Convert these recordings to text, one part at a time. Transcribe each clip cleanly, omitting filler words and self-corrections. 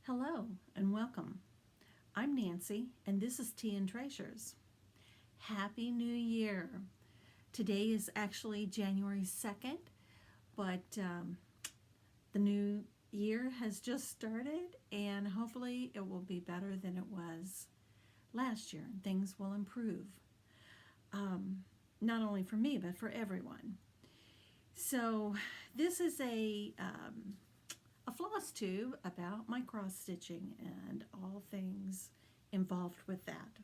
Hello and welcome. I'm Nancy and this is Tea and Treasures. Happy New Year. Today is actually January 2nd, but the new year has just started and hopefully it will be better than it was last year and things will improve. Not only for me but for everyone. So this is a floss tube about my cross stitching and all things involved with that.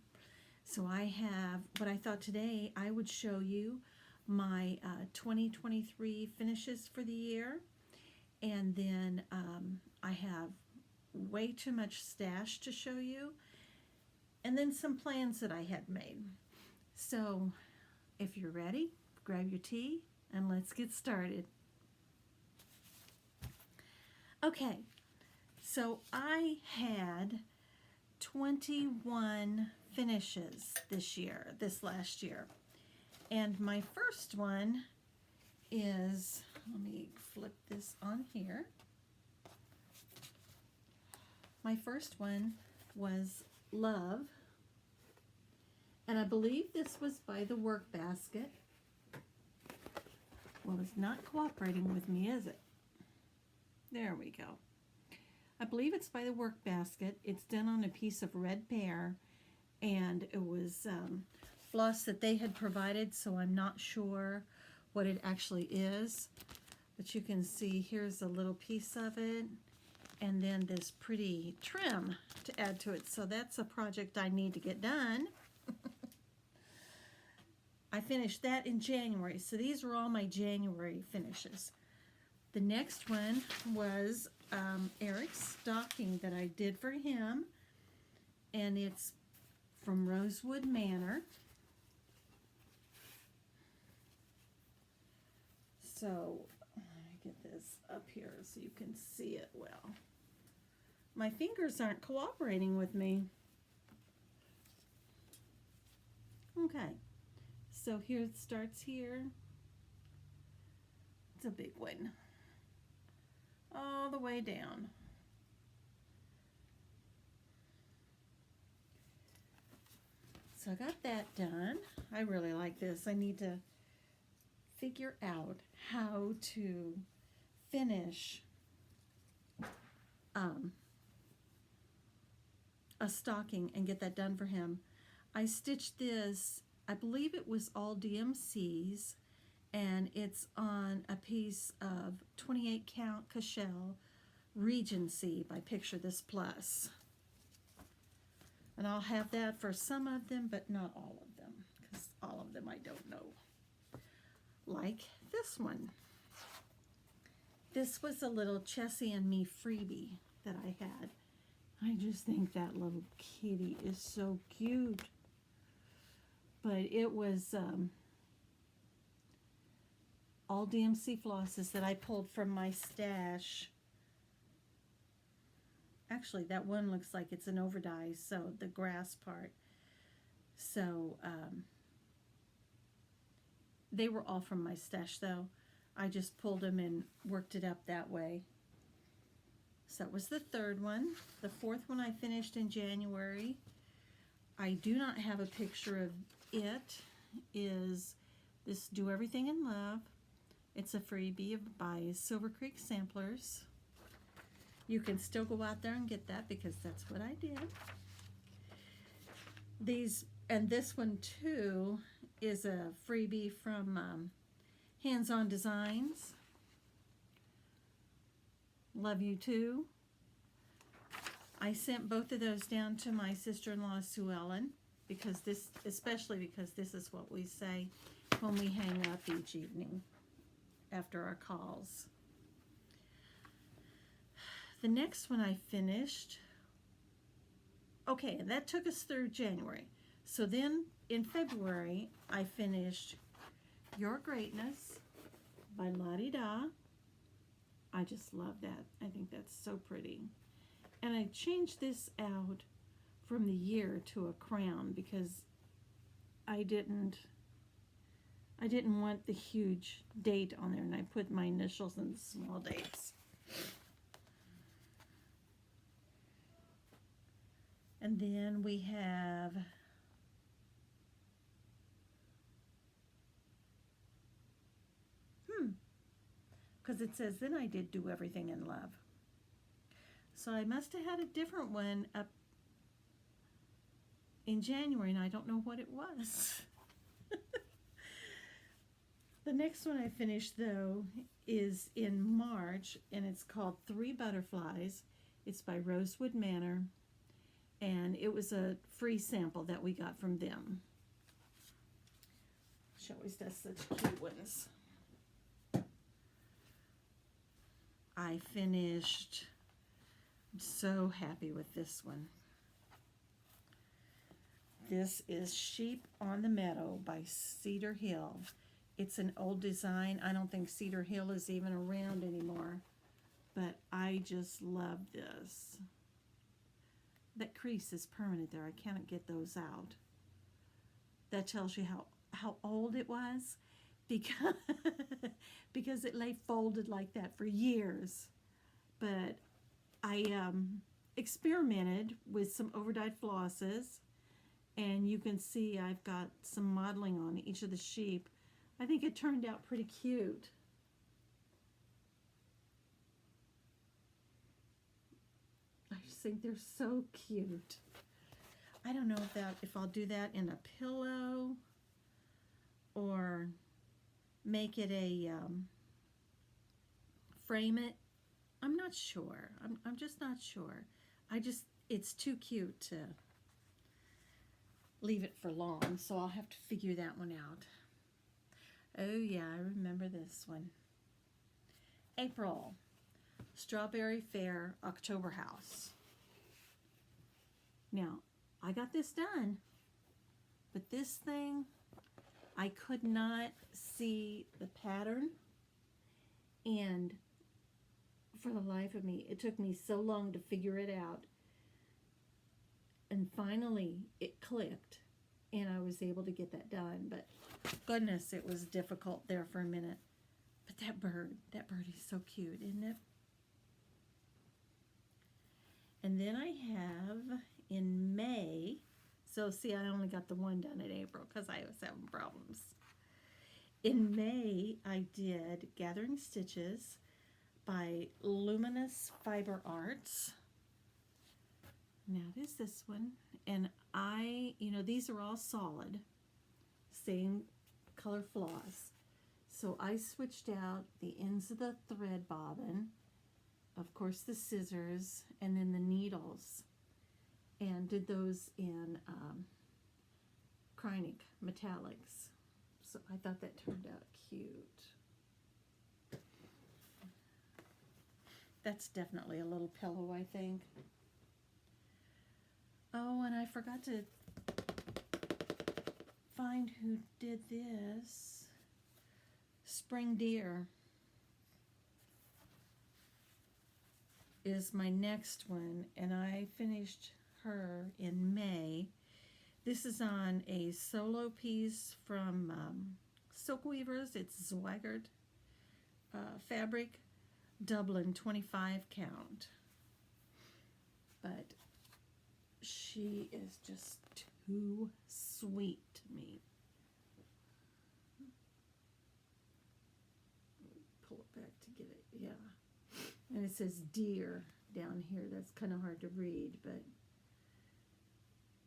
So I have what I thought today I would show you my 2023 finishes for the year, and then I have way too much stash to show you, and then some plans that I had made. So if you're ready, grab your tea and let's get started. Okay, so I had 21 finishes this last year. And my first one is, let me flip this on here. My first one was Love. And I believe this was by the Workbasket. Well, it's not cooperating with me, is it? There we go. I believe it's by the Workbasket. It's done on a piece of red Faire, and it was floss that they had provided, so I'm not sure what it actually is. But you can see here's a little piece of it, and then this pretty trim to add to it. So that's a project I need to get done. I finished that in January, so these are all my January finishes. The next one was Eric's stocking that I did for him, and it's from Rosewood Manor. So let me get this up here so you can see it well. My fingers aren't cooperating with me. Okay, so here it starts here. It's a big one. All the way down. So I got that done. I really like this. I need to figure out how to finish a stocking and get that done for him. I stitched this, I believe it was all DMCs, and it's on a piece of 28 count Cashel Regency by Picture This Plus. And I'll have that for some of them, but not all of them, because all of them I don't know. Like this one. This was a little Chessie Me freebie that I had. I just think that little kitty is so cute. But it was all DMC flosses that I pulled from my stash. Actually, that one looks like it's an overdye, so the grass part. So they were all from my stash, though. I just pulled them and worked it up that way. So that was the third one. The fourth one I finished in January. I do not have a picture of it. Is this Do Everything in Love. It's a freebie by Silver Creek Samplers. You can still go out there and get that because that's what I did. And this one too is a freebie from Hands-On Designs. Love You Too. I sent both of those down to my sister-in-law Sue Ellen especially because this is what we say when we hang up each evening after our calls. The next one I finished, okay, and that took us through January. So then in February, I finished Your Greatness by La-Di Da. I just love that. I think that's so pretty. And I changed this out from the year to a crown because I didn't want the huge date on there, and I put my initials and the small dates. And then we have because it says, then I did do everything in love. So I must have had a different one up in January, and I don't know what it was. The next one I finished, though, is in March, and it's called Three Butterflies. It's by Rosewood Manor, and it was a free sample that we got from them. She always does such cute ones. I finished, I'm so happy with this one. This is Sheep on the Meadow by Cedar Hill. It's an old design. I don't think Cedar Hill is even around anymore, but I just love this. That crease is permanent there. I can't get those out. That tells you how old it was, because it lay folded like that for years. But I experimented with some overdyed flosses, and you can see I've got some modeling on each of the sheep. I think it turned out pretty cute. I just think they're so cute. I don't know if I'll do that in a pillow or make it a frame it. I'm not sure. I'm just not sure. It's too cute to leave it for long, so I'll have to figure that one out. Oh yeah, I remember this one. April, Strawberry Faire October House. Now, I got this done, but this thing, I could not see the pattern, and for the life of me, it took me so long to figure it out, and finally it clicked, and I was able to get that done. But goodness, it was difficult there for a minute. But that bird is so cute, isn't it? And then I have in May, so see, I only got the one done in April because I was having problems. In May, I did Gathering Stitches by Luminous Fiber Arts. Now it is this one, and these are all solid, same color floss. So I switched out the ends of the thread bobbin, of course the scissors, and then the needles, and did those in Cranberry metallics. So I thought that turned out cute. That's definitely a little pillow, I think. Oh, and I forgot to find who did this. Spring Deer is my next one, and I finished her in May. This is on a solo piece from Silk Weavers. It's Zweigert fabric, Dublin 25 count. But she is just too sweet to me. Pull it back to get it, yeah. And it says deer down here. That's kind of hard to read, but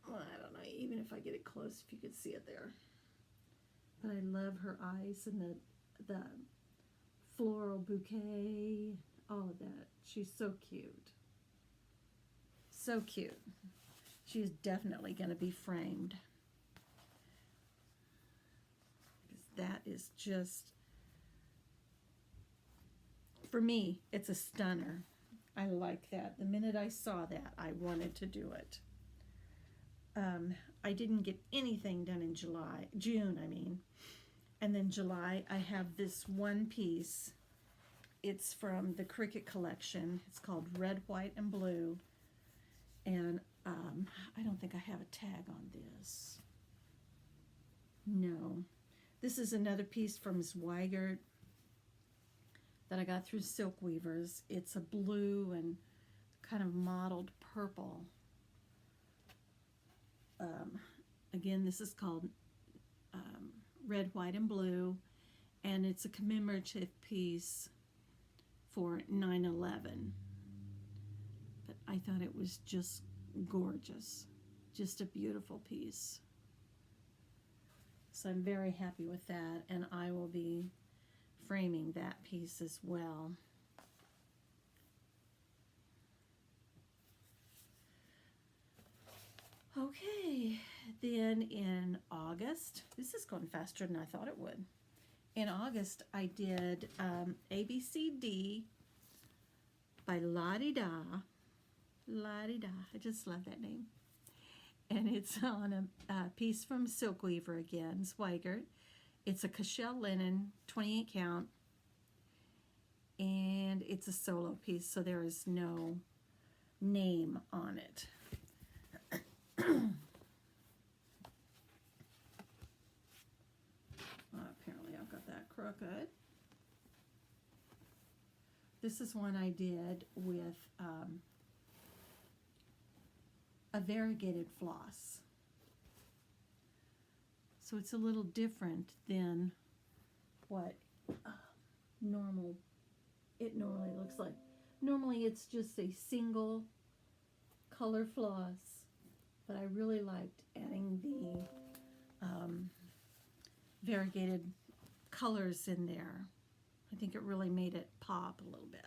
well, I don't know, even if I get it close, if you could see it there. But I love her eyes and the floral bouquet, all of that. She's so cute. So cute. She is definitely going to be framed. Because that is just, for me, it's a stunner. I like that. The minute I saw that, I wanted to do it. I didn't get anything done in June, and then July I have this one piece. It's from the Cricket collection. It's called Red, White, and Blue, and I don't think I have a tag on this. No, this is another piece from Zweigert that I got through Silk Weavers. It's a blue and kind of mottled purple. again, this is called Red, White, and Blue, and it's a commemorative piece for 9/11. But I thought it was just gorgeous, just a beautiful piece. So I'm very happy with that, and I will be framing that piece as well. Okay, then in August, this is going faster than I thought it would. In August, I did ABCD by La-Di-Da. La-Di-Da, I just love that name. And it's on a piece from Silkweaver again, Swigert. It's a Cashel linen, 28 count, and it's a solo piece, so there is no name on it. Apparently I've got that crooked. This is one I did with a variegated floss. So it's a little different than what it normally looks like. Normally it's just a single color floss, but I really liked adding the variegated colors in there. I think it really made it pop a little bit.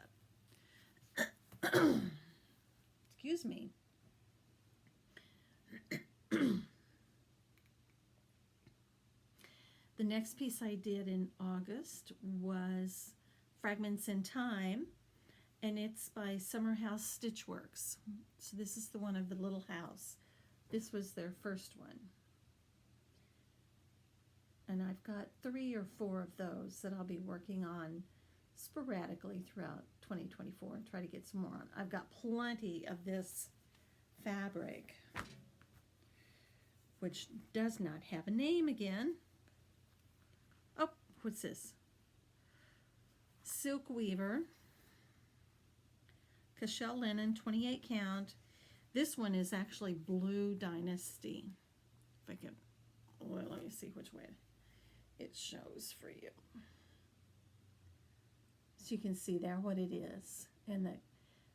Excuse me. The next piece I did in August was Fragments in Time, and it's by Summer House Stitch Works. So this is the one of the little house. This was their first one. And I've got 3 or 4 of those that I'll be working on sporadically throughout 2024 and try to get some more on. I've got plenty of this fabric, which does not have a name again. Oh, what's this? Silk Weaver, Cashel linen, 28 count. This one is actually Blue Dynasty. If I can, well, let me see which way it shows for you. So you can see there what it is and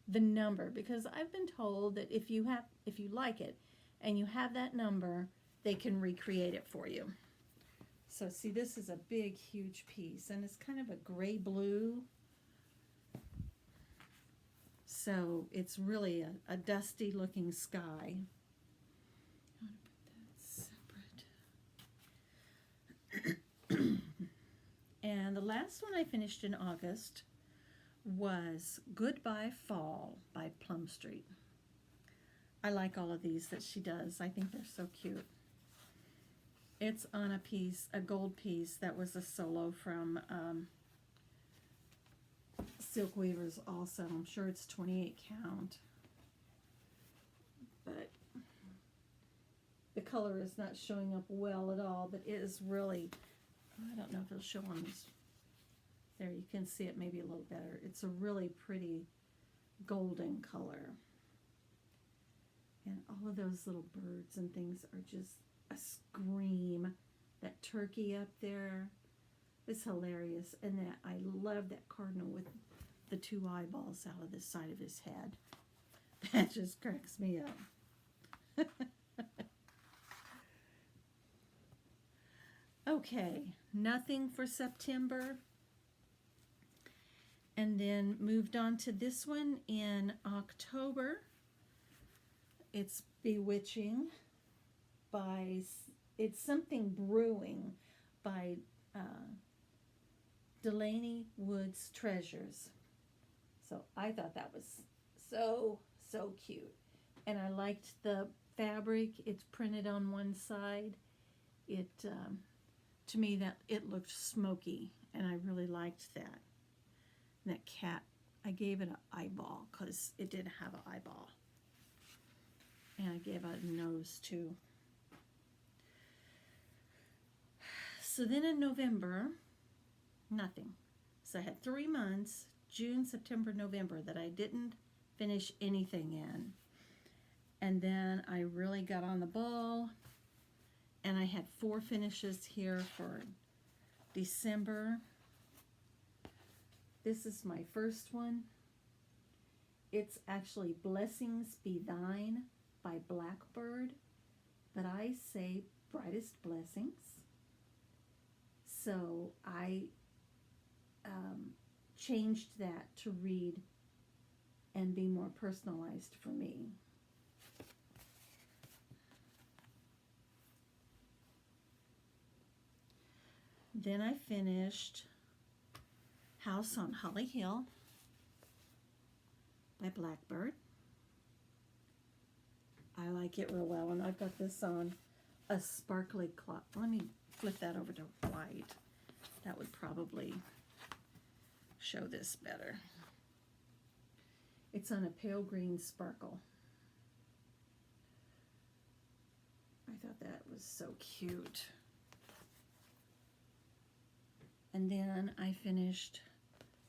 the number, because I've been told that if you like it and you have that number, they can recreate it for you. So see, this is a big, huge piece, and it's kind of a gray blue. So it's really a dusty looking sky. I want to put that separate. And the last one I finished in August was Goodbye Fall by Plum Street. I like all of these that she does. I think they're so cute. It's on a piece, a gold piece that was a solo from Silk Weavers also. I'm sure it's 28 count. But the color is not showing up well at all, but it is really, I don't know if it'll show on this. There, you can see it maybe a little better. It's a really pretty golden color. And all of those little birds and things are just a scream. That turkey up there is hilarious. And that I love that cardinal with the 2 eyeballs out of the side of his head. That just cracks me up. Okay, nothing for September. And then moved on to this one in October. It's Bewitching by, it's something Brewing by Dulaney Woods Treasures. So I thought that was so cute. And I liked the fabric. It's printed on one side. It, to me, that it looked smoky, and I really liked that. And that cat, I gave it an eyeball because it did have an eyeball. And I gave it a nose too. So then in November, nothing. So I had 3 months, June, September, November, that I didn't finish anything in. And then I really got on the ball, and I had 4 finishes here for December. This is my first one. It's actually Blessings Be Thine by Blackbird, but I say Brightest Blessings. So I changed that to read and be more personalized for me. Then I finished House on Holly Hill by Blackbird. I like it real well, and I've got this on a sparkly cloth. Let me flip that over to white. That would probably show this better. It's on a pale green sparkle. I thought that was so cute. And then I finished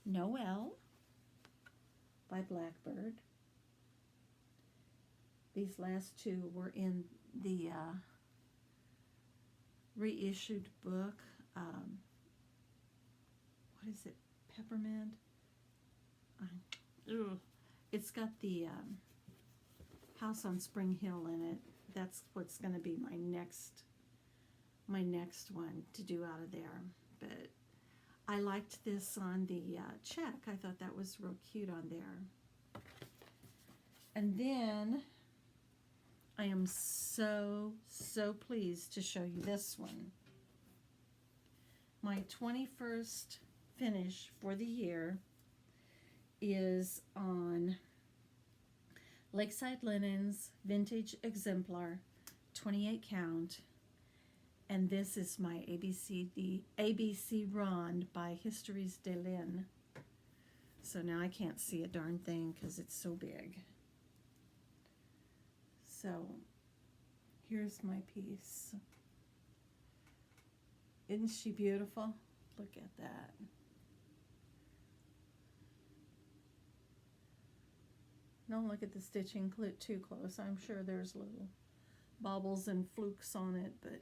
Noel by Blackbird. These last 2 were in the reissued book. What is it? Peppermint? It's got the House on Spring Hill in it. That's what's going to be my next one to do out of there. But I liked this on the check. I thought that was real cute on there. And then I am so pleased to show you this one. My 21st finish for the year is on Lakeside Linens Vintage Exemplar 28 count, and this is my ABC Ronde by Histories de Lynn. So now I can't see a darn thing because it's so big. So here's my piece. Isn't she beautiful? Look at that. Don't look at the stitching too close. I'm sure there's little bobbles and flukes on it, but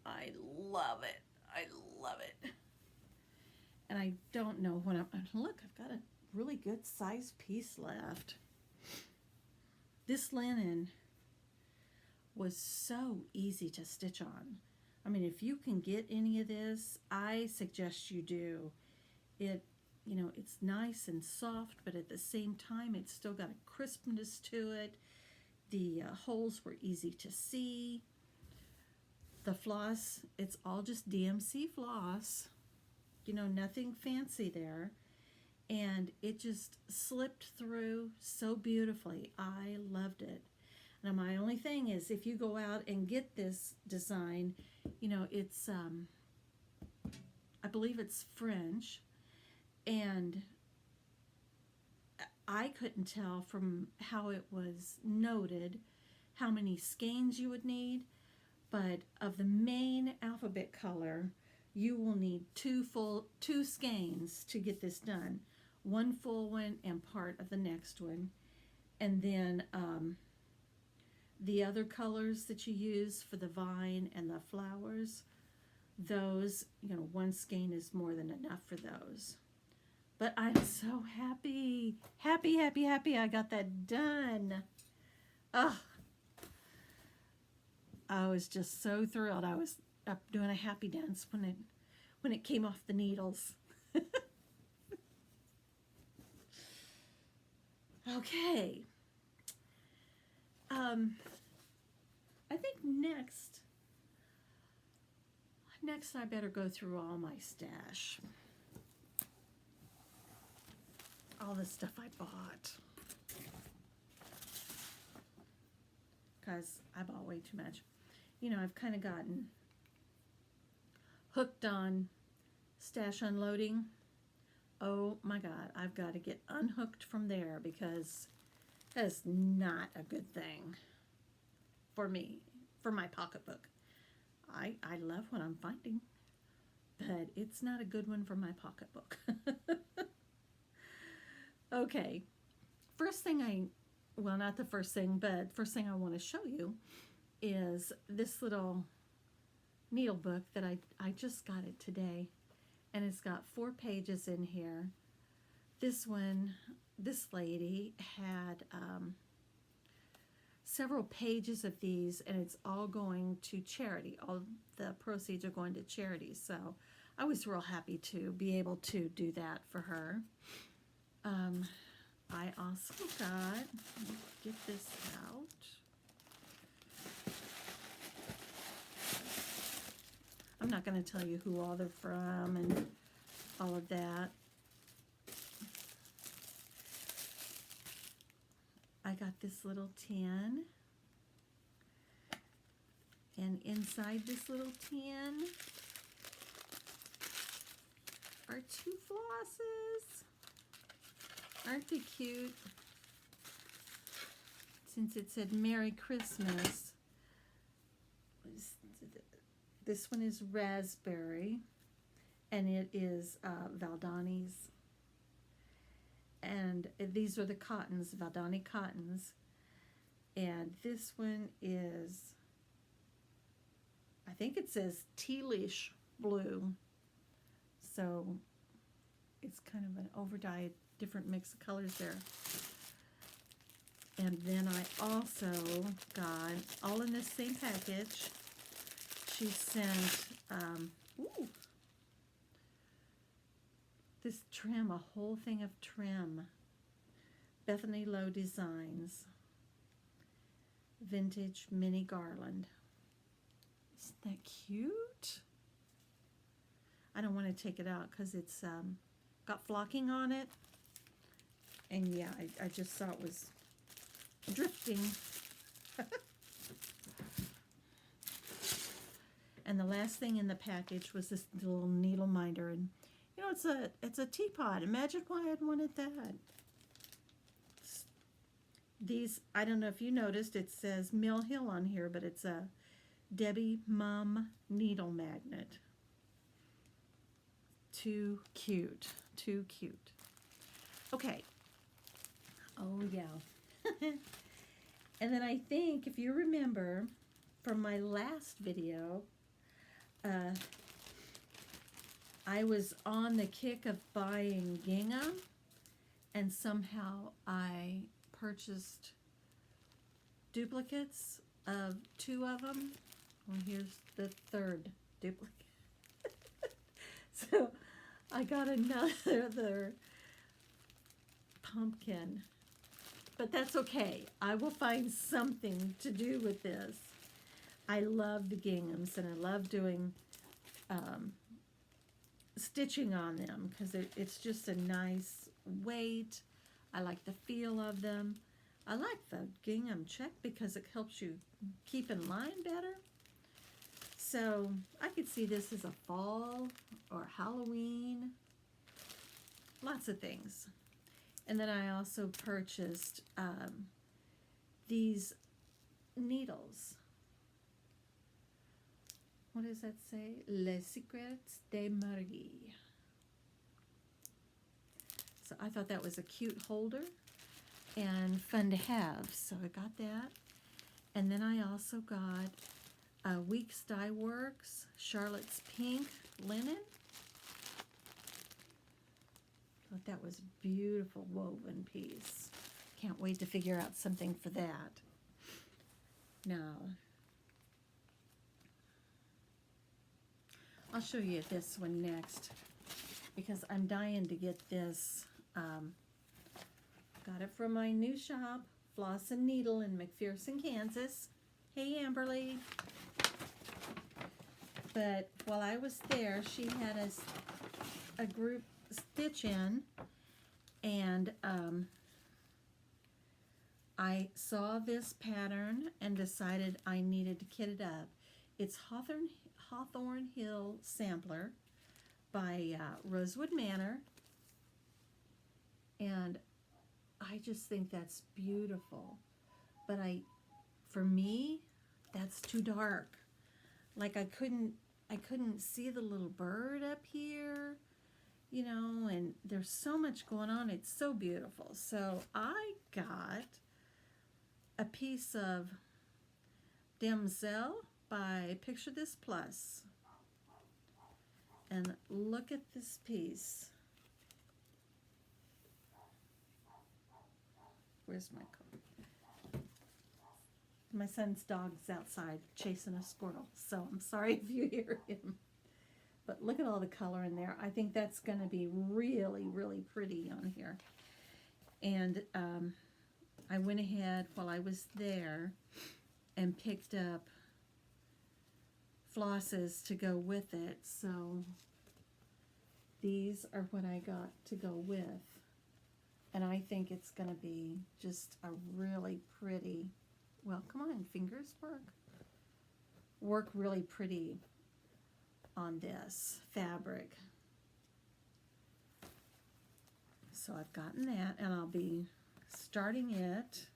I love it. I love it. And I don't know when look, I've got a really good size piece left. This linen was so easy to stitch on. I mean, if you can get any of this, I suggest you do. It's nice and soft, but at the same time, it's still got a crispness to it. The holes were easy to see. The floss, it's all just DMC floss. Nothing fancy there. And it just slipped through so beautifully. I loved it. Now, my only thing is, if you go out and get this design, it's, I believe it's French, and I couldn't tell from how it was noted how many skeins you would need, but of the main alphabet color, you will need two skeins to get this done. One full one and part of the next one. And then the other colors that you use for the vine and the flowers, those, one skein is more than enough for those. But I'm so happy I got that done. Oh, I was just so thrilled. I was up doing a happy dance when it came off the needles. Okay. I think next I better go through all my stash. All the stuff I bought. Because I bought way too much. I've kind of gotten hooked on stash unloading. Oh my God, I've got to get unhooked from there because that is not a good thing for me, for my pocketbook. I love what I'm finding, but it's not a good one for my pocketbook. Okay, first thing I well, not the first thing, but first thing I want to show you is this little needle book that I just got it today, and it's got 4 pages in here. This one, this lady had several pages of these, and it's all going to charity. All the proceeds are going to charity, so I was real happy to be able to do that for her. I also got, let me get this out. I'm not going to tell you who all they're from and all of that. I got this little tin, and inside this little tin are 2 flosses. Aren't they cute? Since it said Merry Christmas, this one is raspberry, and it is Valdani's. And these are the cottons, Valdani cottons. And this one is, I think it says tealish blue. So it's kind of an overdyed, different mix of colors there. And then I also got, all in this same package, she sent, this trim, a whole thing of trim. Bethany Lowe Designs. Vintage mini garland. Isn't that cute? I don't want to take it out because it's got flocking on it. And yeah, I just saw it was drifting. And the last thing in the package was this little needle minder, and you know, it's a teapot. Imagine why I'd wanted that. These, I don't know if you noticed, it says Mill Hill on here, but it's a Debbie Mum needle magnet. Too cute. Too cute. Okay. Oh, yeah. And then I think, if you remember from my last video, I was on the kick of buying gingham, and somehow I purchased duplicates of 2 of them. Well, here's the 3rd duplicate. So I got another pumpkin, but that's okay. I will find something to do with this. I love the ginghams, and I love doing stitching on them because it's just a nice weight. I like the feel of them. I like the gingham check because it helps you keep in line better. So I could see this as a fall or Halloween. Lots of things. And then I also purchased these needles. What does that say? Les Secrets de Marie. So I thought that was a cute holder and fun to have. So I got that. And then I also got Weeks Dye Works Charlotte's Pink linen. Thought that was a beautiful woven piece. Can't wait to figure out something for that. Now, I'll show you this one next because I'm dying to get this. Got it from my new shop, Floss and Needle in McPherson, Kansas. Hey, Amberly. But while I was there, she had a group stitch in, and I saw this pattern and decided I needed to kit it up. It's Hawthorne Hill Sampler by Rosewood Manor, and I just think that's beautiful. But for me, that's too dark. Like I couldn't see the little bird up here, you know, and there's so much going on. It's so beautiful. So I got a piece of Damsel by Picture This Plus. And look at this piece. Where's my coat? My son's dog's outside chasing a squirrel, so I'm sorry if you hear him. But look at all the color in there. I think that's going to be really, really pretty on here. And I went ahead while I was there and picked up flosses to go with it. So these are what I got to go with. And I think it's going to be just a really pretty, well, come on, fingers work really pretty on this fabric. So I've gotten that, and I'll be starting it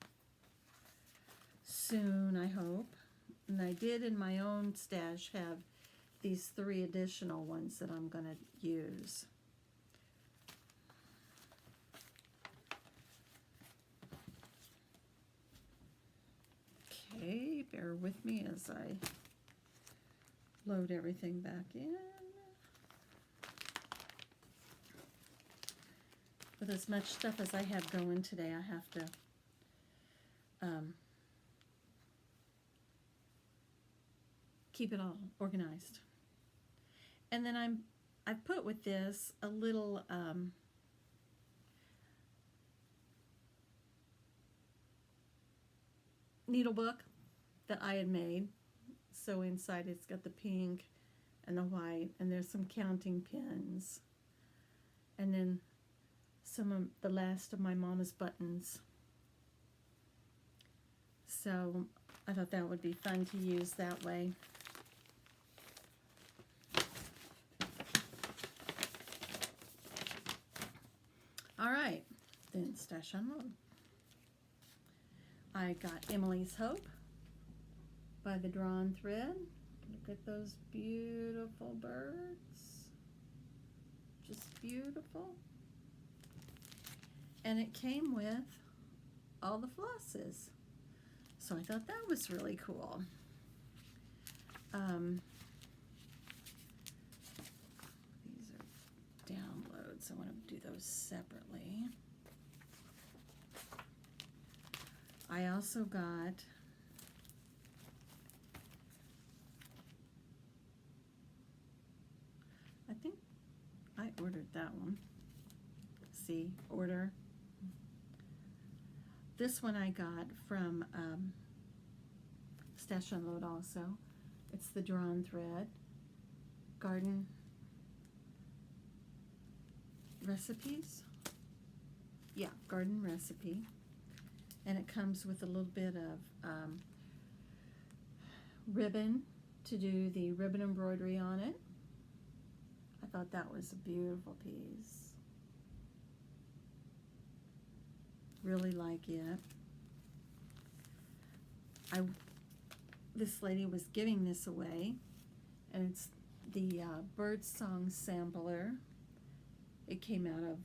soon, I hope. And I did in my own stash have these 3 additional ones that I'm going to use. Okay, bear with me as I load everything back in. With as much stuff as I have going today, I have to keep it all organized. And then I've put with this a little needle book that I had made. So inside it's got the pink and the white, and there's some counting pins, and then some of the last of my mama's buttons. So I thought that would be fun to use that way. All right, then stash unload. I got Emily's Hope by the Drawn Thread. Look at those beautiful birds. Just beautiful. And it came with all the flosses. So I thought that was really cool. These are downloads. I want to do those separately. I also got I think I ordered that one. See, order. This one I got from Stash Unload also. It's the Drawn Thread Garden Recipes. Yeah, Garden Recipe. And it comes with a little bit of ribbon to do the ribbon embroidery on it. I thought that was a beautiful piece. Really like it. This lady was giving this away, and it's the bird song sampler. It came out of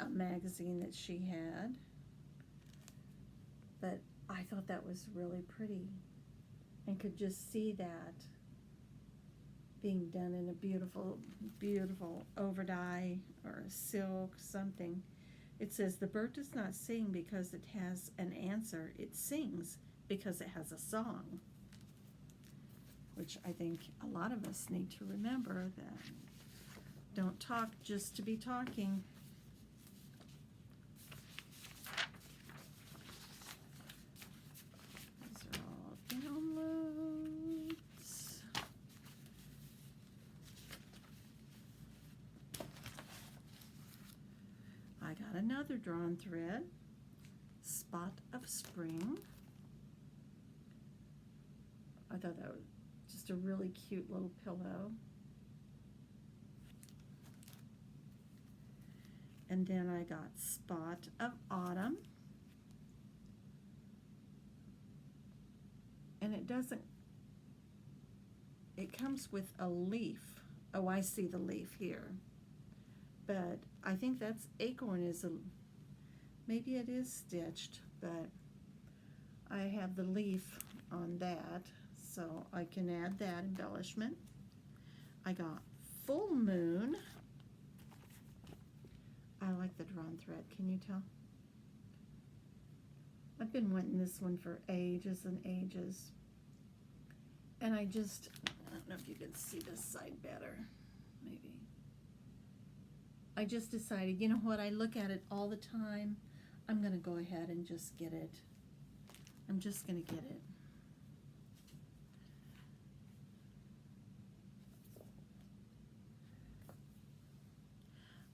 a magazine that she had, but I thought that was really pretty, and could just see that being done in a beautiful, beautiful overdye or silk something. It says, the bird does not sing because it has an answer. It sings because it has a song. Which I think a lot of us need to remember, that don't talk just to be talking. These are all downloads. I got another Drawn Thread, Spot of Spring. I thought that was just a really cute little pillow. And then I got Spot of Autumn. And it comes with a leaf. Oh, I see the leaf here. But I think that's acorn maybe it is stitched, but I I have the leaf on that, so I can add that embellishment. I got Full Moon. I like the drawn thread, can you tell? I've been wanting this one for ages and ages. And I don't know if you can see this side better, maybe. I just decided, you know what, I look at it all the time. I'm going to go ahead and just get it. I'm just going to get it.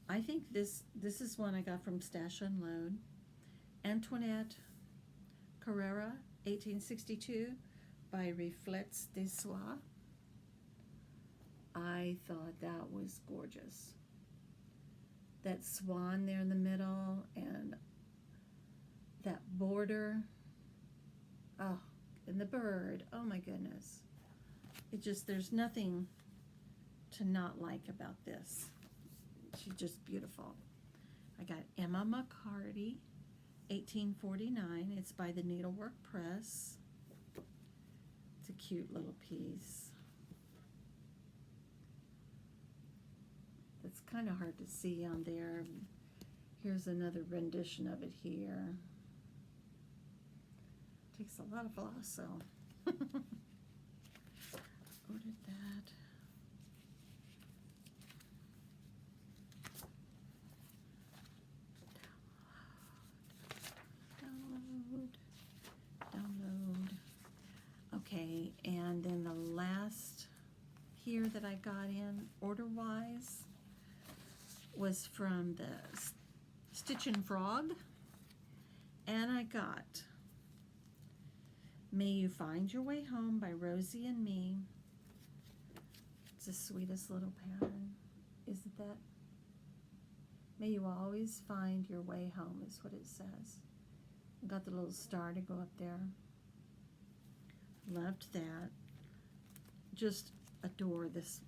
I think this is one I got from Stash Unload. Antoinette Carrera, 1862, by Reflets des Soirs. I thought that was gorgeous. That swan there in the middle and that border. Oh, and the bird. Oh my goodness. There's nothing to not like about this. She's just beautiful. I got Emma McCarty, 1849. It's by the Needlework Press. It's a cute little piece. It's kind of hard to see on there. Here's another rendition of it here. Takes a lot of floss, so. Ordered that. Download. Okay, and then the last here that I got in order-wise was from the Stitch and Frog, and I got May You Find Your Way Home by Rosie and Me. It's the sweetest little pattern, isn't that? May you always find your way home is what it says. Got the little star to go up there. Loved that. Just adore this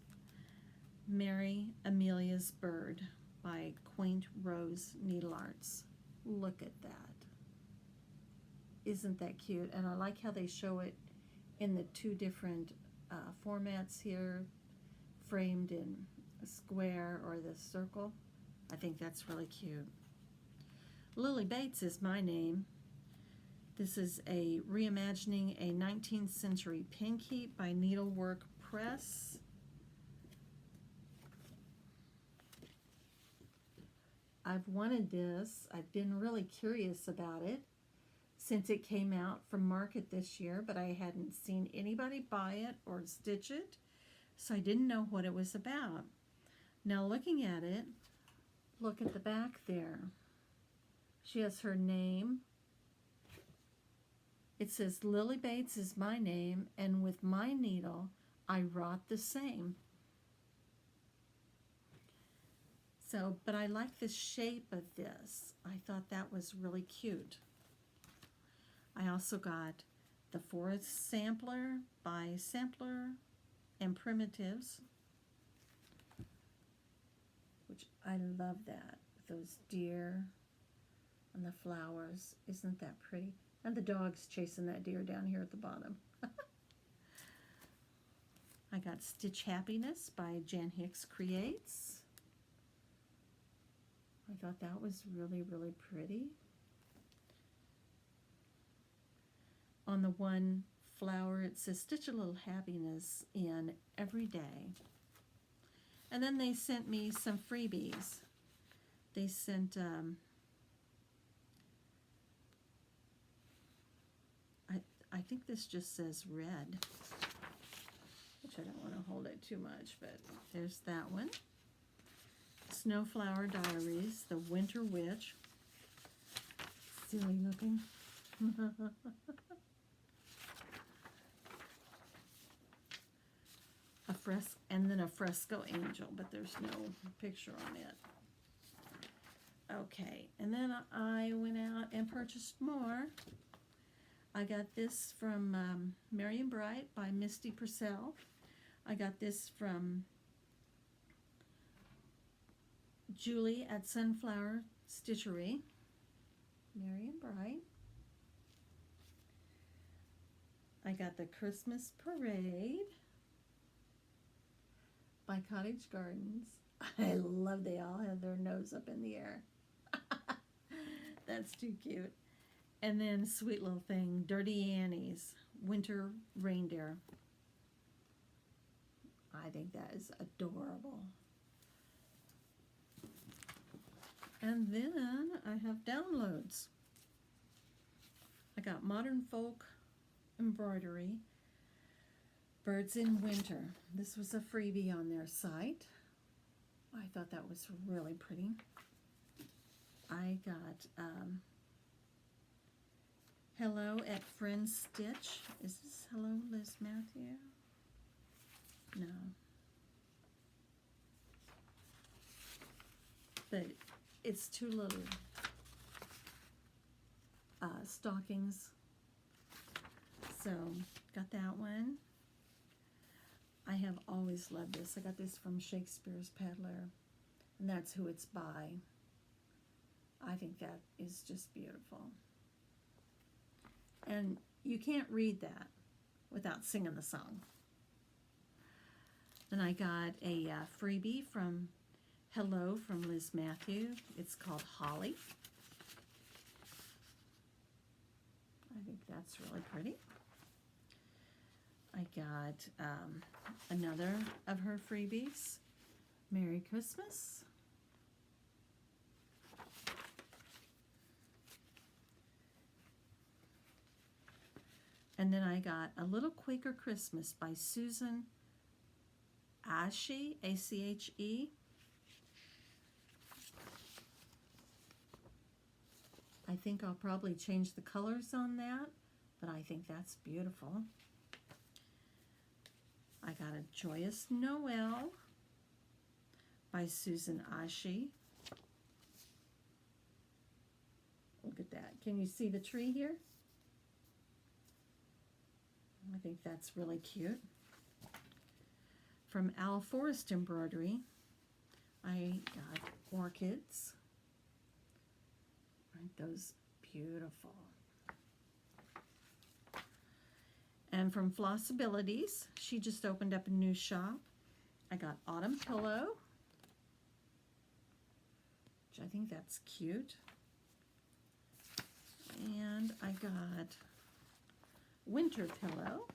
Mary Amelia's Bird by Quaint Rose Needle Arts. Look at that. Isn't that cute? And I like how they show it in the two different formats here, framed in a square or the circle. I think that's really cute. Lily Bates is my name. This is a reimagining a 19th century pin keep by Needlework Press. I've wanted this. I've been really curious about it since it came out from market this year, but I hadn't seen anybody buy it or stitch it, so I didn't know what it was about. Now looking at it, look at the back there. She has her name. It says, Lily Bates is my name, and with my needle, I wrought the same. So, but I like the shape of this. I thought that was really cute. I also got the Forest Sampler by Sampler and Primitives, which I love that. Those deer and the flowers. Isn't that pretty? And the dog's chasing that deer down here at the bottom. I got Stitch Happiness by Jan Hicks Creates. I thought that was really, really pretty. On the one flower, it says Stitch a Little Happiness in every day. And then they sent me some freebies. They sent, I think this just says red, which I don't want to hold it too much, but there's that one. Snowflower Diaries, The Winter Witch. Silly looking. And then a fresco angel, but there's no picture on it. Okay, and then I went out and purchased more. I got this from Marion Bright by Misty Purcell. I got this from Julie at Sunflower Stitchery. Marion Bright. I got the Christmas Parade by Cottage Gardens. I love they all have their nose up in the air. That's too cute. And then sweet little thing, Dirty Annie's Winter Reindeer. I think that is adorable. And then I have downloads. I got Modern Folk Embroidery, Birds in Winter. This was a freebie on their site. I thought that was really pretty. I got Hello at Friend Stitch. Is this Hello Liz Matthew? No. But it's two little stockings. So, got that one. I have always loved this. I got this from Shakespeare's Peddler, and that's who it's by. I think that is just beautiful. And you can't read that without singing the song. Then I got a freebie from Hello from Liz Matthew. It's called Holly. I think that's really pretty. I got another of her freebies, Merry Christmas. And then I got A Little Quaker Christmas by Susan Ache, A-C-H-E. I think I'll probably change the colors on that, but I think that's beautiful. I got A Joyous Noel by Susan Ache. Look at that. Can you see the tree here? I think that's really cute. From Al Forest Embroidery, I got Orchids. Aren't those beautiful? And from Flossabilities, she just opened up a new shop. I got Autumn Pillow, which I think that's cute. And I got Winter Pillow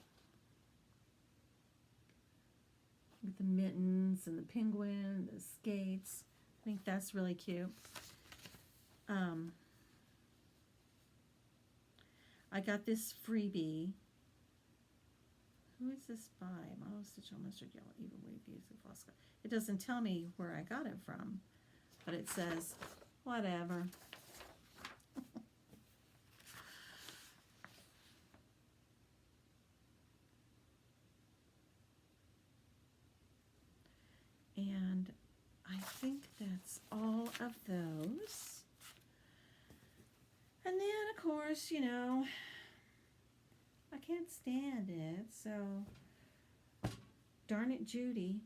with the mittens and the penguin, the skates. I think that's really cute. I got this freebie. Who is this by? Model Stitch on Mustard Yellow, Even Wave Music Flosstube. It doesn't tell me where I got it from, but it says, whatever. And I think that's all of those. And then, of course, you know, I can't stand it, so Darn It Judy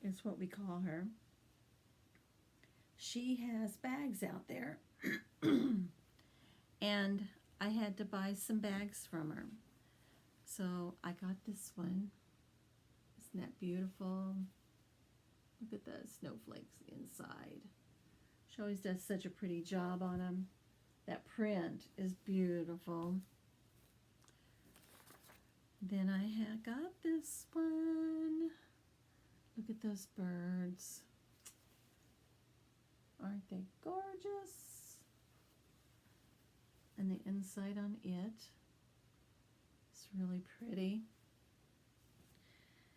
is what we call her. She has bags out there, and I had to buy some bags from her. So I got this one. Isn't that beautiful? Look at the snowflakes inside. She always does such a pretty job on them. That print is beautiful. Then I had got this one. Look at those birds. Aren't they gorgeous? And the inside on it is really pretty.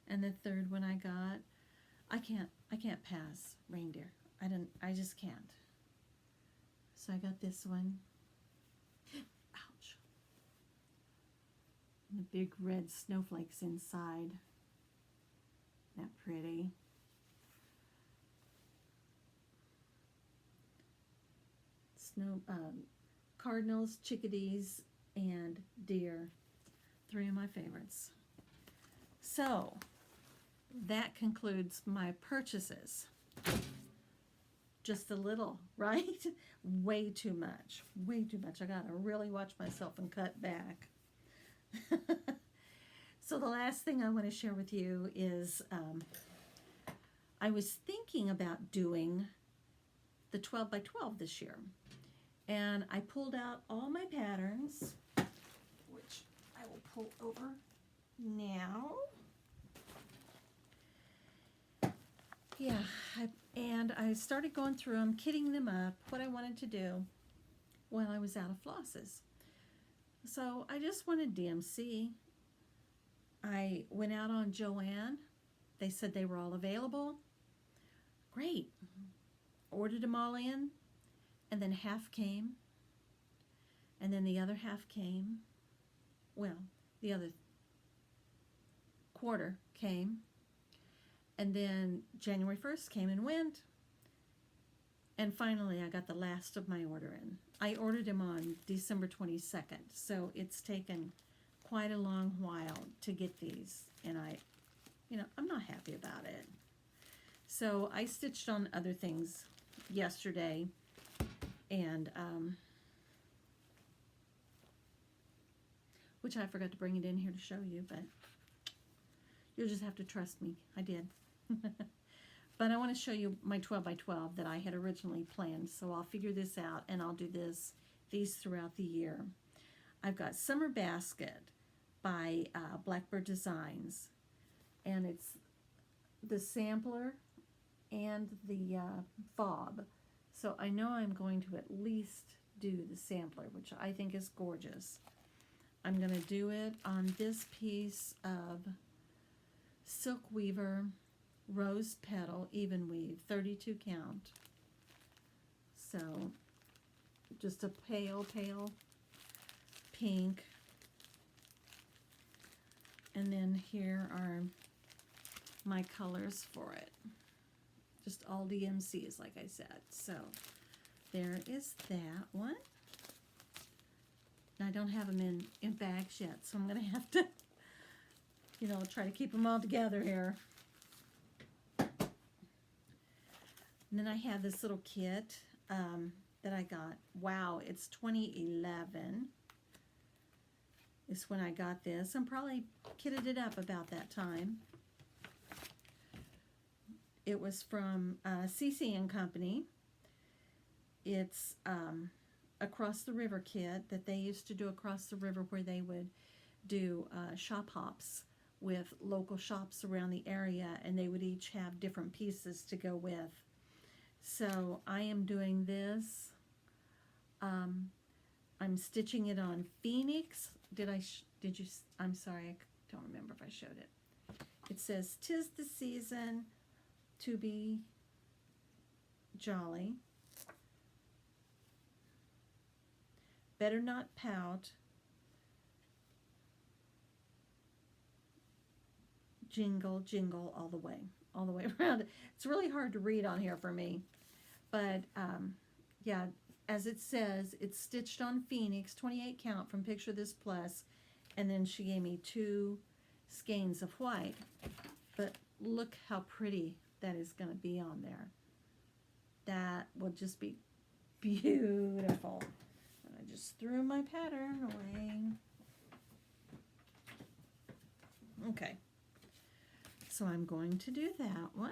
And the third one I got, I can't pass reindeer. I just can't. So I got this one. Ouch. And the big red snowflakes inside. Isn't that pretty? Cardinals, chickadees, and deer. 3 of my favorites. So that concludes my purchases. Just a little, right? Way too much. Way too much. I gotta really watch myself and cut back. So the last thing I want to share with you is I was thinking about doing the 12 by 12 this year. And I pulled out all my patterns, which I will pull over now. Yeah, and I started going through them, kitting them up, what I wanted to do while I was out of flosses. So I just wanted DMC. I went out on Joann. They said they were all available. Great. Ordered them all in, and then half came, and then the other half came. Well, the other quarter came, and then January 1st came and went, and finally I got the last of my order in. I ordered them on December 22nd, so it's taken quite a long while to get these, and I'm not happy about it. So I stitched on other things yesterday, and which I forgot to bring it in here to show you, but you'll just have to trust me. I did. But I want to show you my 12 by 12 that I had originally planned, so I'll figure this out, and I'll do these throughout the year. I've got Summer Basket by Blackbird Designs, and it's the sampler and the fob. So I know I'm going to at least do the sampler, which I think is gorgeous. I'm going to do it on this piece of Silk Weaver Rose Petal Even Weave, 32 count. So just a pale pink. And then here are my colors for it. Just all DMCs, like I said. So there is that one. And I don't have them in bags yet, so I'm going to have to, try to keep them all together here. And then I have this little kit that I got. Wow, it's 2011 is when I got this. I'm probably kitted it up about that time. It was from CC & Company. It's Across the River kit that they used to do across the river, where they would do shop hops with local shops around the area, and they would each have different pieces to go with. So I am doing this. I'm stitching it on Phoenix. I'm sorry, I don't remember if I showed it. It says, "'Tis the season to be jolly. Better not pout. Jingle, jingle all the way around." It's really hard to read on here for me. But, yeah, as it says, it's stitched on Phoenix, 28 count from Picture This Plus. And then she gave me 2 skeins of white. But look how pretty that is going to be on there. That will just be beautiful. I just threw my pattern away. Okay. So I'm going to do that one.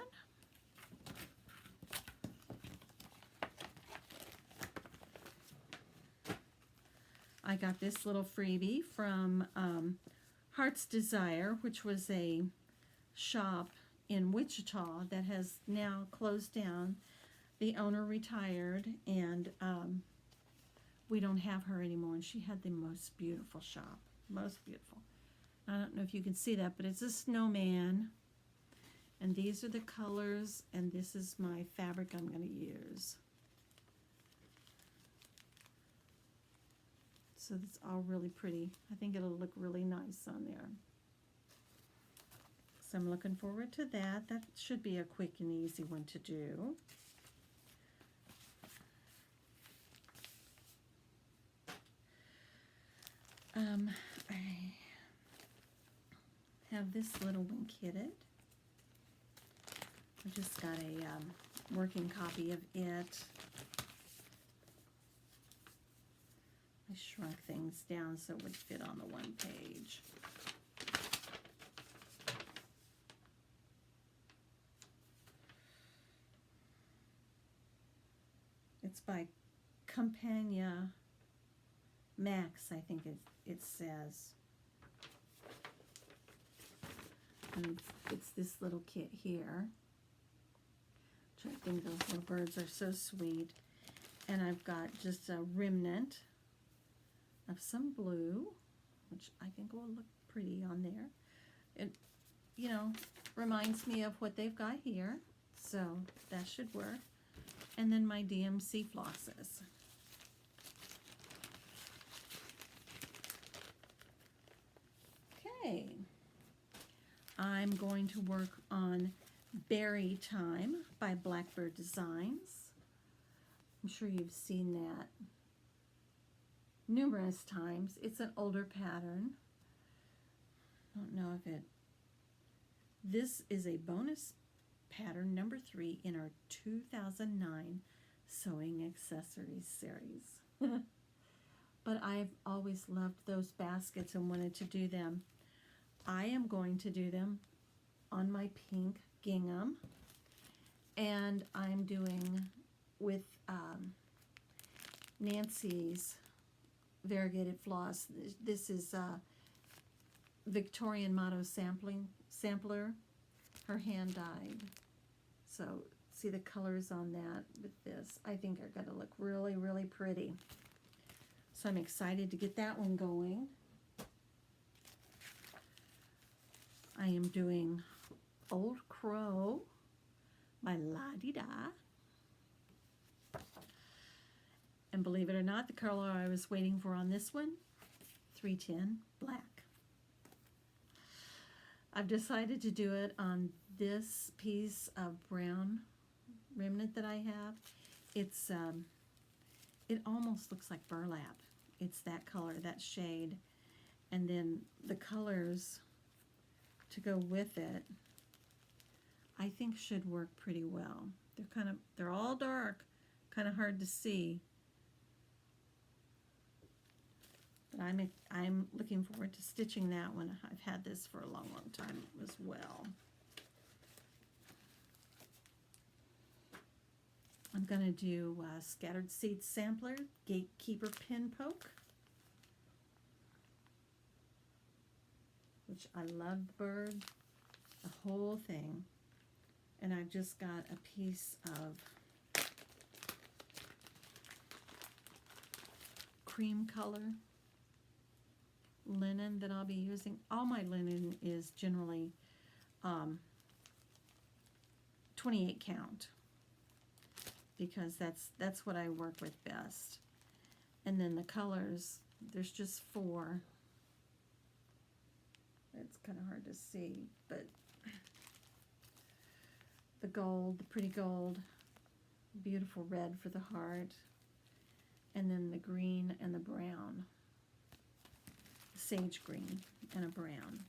I got this little freebie from Heart's Desire, which was a shop in Wichita that has now closed down. The owner retired, and we don't have her anymore, and she had the most beautiful shop. Most beautiful. I don't know if you can see that, but it's a snowman. And these are the colors, and this is my fabric I'm going to use. So it's all really pretty. I think it'll look really nice on there. So I'm looking forward to that. That should be a quick and easy one to do. I have this little one kitted. I just got a working copy of it. I shrunk things down so it would fit on the one page. It's by Campania Max, I think it says. And it's this little kit here. Which I think those little birds are so sweet. And I've got just a remnant of some blue, which I think will look pretty on there. It, you know, reminds me of what they've got here, so that should work. And then my DMC flosses. Okay, I'm going to work on Berry Time by Blackbird Designs. I'm sure you've seen that numerous times. It's an older pattern. I don't know if it... This is a bonus pattern number 3 in our 2009 Sewing Accessories series. But I've always loved those baskets and wanted to do them. I am going to do them on my pink gingham, and I'm doing with Nancy's variegated floss. This is Victorian Motto sampler. Her hand dyed. So see the colors on that with this. I think are going to look really, really pretty. So I'm excited to get that one going. I am doing Old Crow by La-Di-Da. And believe it or not, the color I was waiting for on this one, 310 black. I've decided to do it on this piece of brown remnant that I have. It's it almost looks like burlap. It's that color, that shade. And then the colors to go with it, I think should work pretty well. They're all dark, kind of hard to see. But I'm looking forward to stitching that one. I've had this for a long, long time as well. I'm going to do Scattered Seed Sampler, Gatekeeper Pin Poke, which I love the bird, the whole thing. And I've just got a piece of cream color linen that I'll be using. All my linen is generally 28 count because that's what I work with best. And then the colors, there's just 4. It's kind of hard to see, but the gold, the pretty gold, beautiful red for the heart, and then the green and the brown, sage green and a brown.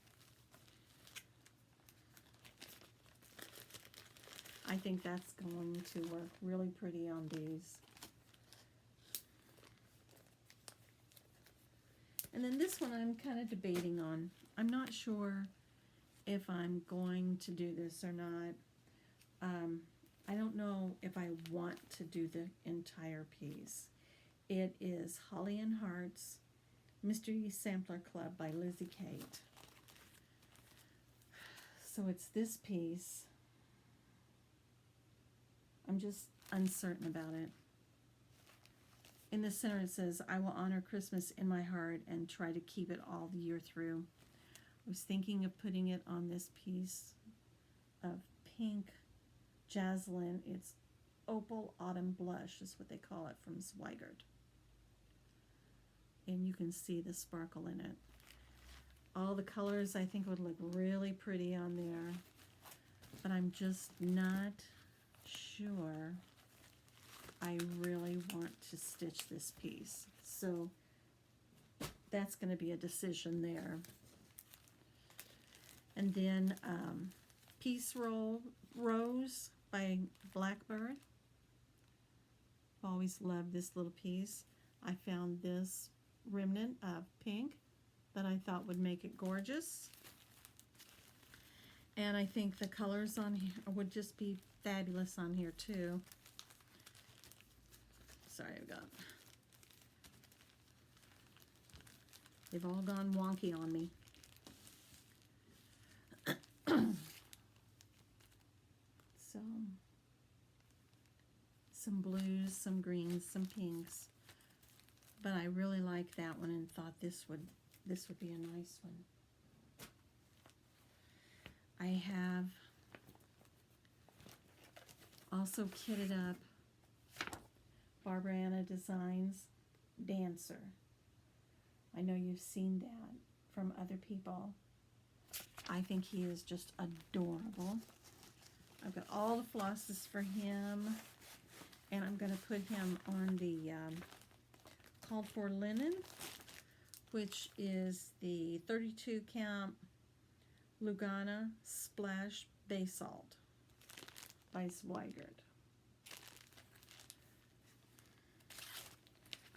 I think that's going to work really pretty on these. And then this one I'm kind of debating on. I'm not sure if I'm going to do this or not. I don't know if I want to do the entire piece. It is Holly and Hearts Mystery Sampler Club by Lizzie Kate. So it's this piece. I'm just uncertain about it. In the center it says, I will honor Christmas in my heart and try to keep it all the year through. I was thinking of putting it on this piece of pink Jaslyn. It's Opal Autumn Blush is what they call it from Zweigert. And you can see the sparkle in it. All the colors I think would look really pretty on there, but I'm just not sure I really want to stitch this piece. So that's going to be a decision there. And then Peace Rose by Blackbird. I've always loved this little piece. I found this remnant of pink that I thought would make it gorgeous. And I think the colors on here would just be fabulous on here too. Sorry, they've all gone wonky on me. So, some blues, some greens, some pinks. But I really like that one and thought this would be a nice one. I have also kitted up Barbara Anna Designs Dancer. I know you've seen that from other people. I think he is just adorable. I've got all the flosses for him, and I'm going to put him on the called for linen, which is the 32 count Lugana Splash Basalt by Zweigert.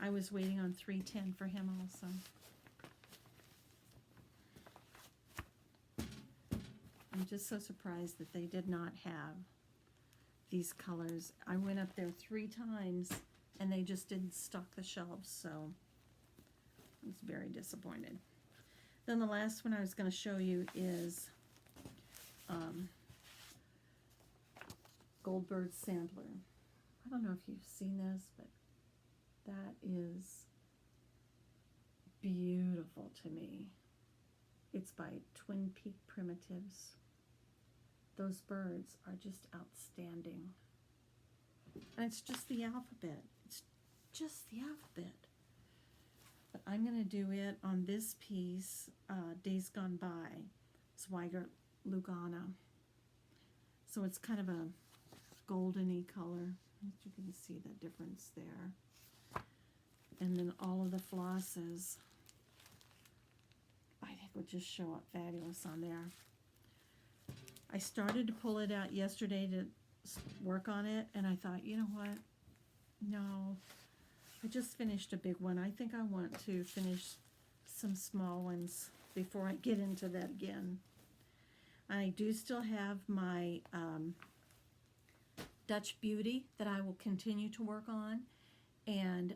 I was waiting on 310 for him also. I'm just so surprised that they did not have these colors. I went up there 3 times and they just didn't stock the shelves, so I was very disappointed. Then the last one I was going to show you is Goldbird Sampler. I don't know if you've seen this, but that is beautiful to me. It's by Twin Peak Primitives. Those birds are just outstanding. And it's just the alphabet. It's just the alphabet. But I'm going to do it on this piece, Days Gone By, Zweigert Lugana. So it's kind of a goldeny color. You can see the difference there. And then all of the flosses, I think would just show up fabulous on there. I started to pull it out yesterday to work on it, and I thought, you know what? No, I just finished a big one. I think I want to finish some small ones before I get into that again. I do still have my Dutch Beauty that I will continue to work on, and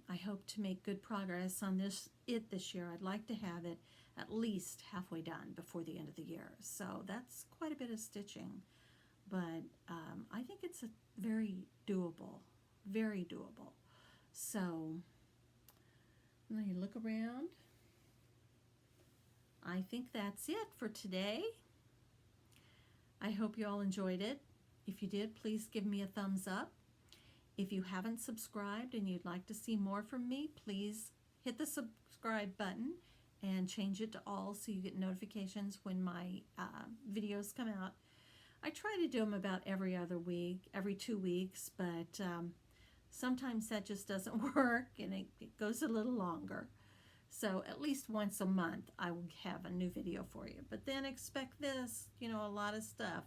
I hope to make good progress on this year. I'd like to have it at least halfway done before the end of the year. So that's quite a bit of stitching, but I think it's very doable, very doable. So let me look around. I think that's it for today. I hope you all enjoyed it. If you did, please give me a thumbs up. If you haven't subscribed and you'd like to see more from me, please hit the subscribe button and change it to all so you get notifications when my videos come out. I try to do them about every other week, every 2 weeks, but sometimes that just doesn't work and it goes a little longer. So at least once a month I will have a new video for you. But then expect this, you know, a lot of stuff.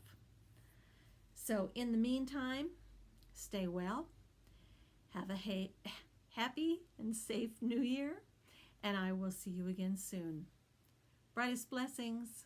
So in the meantime, stay well, have a happy and safe new year, and I will see you again soon. Brightest blessings.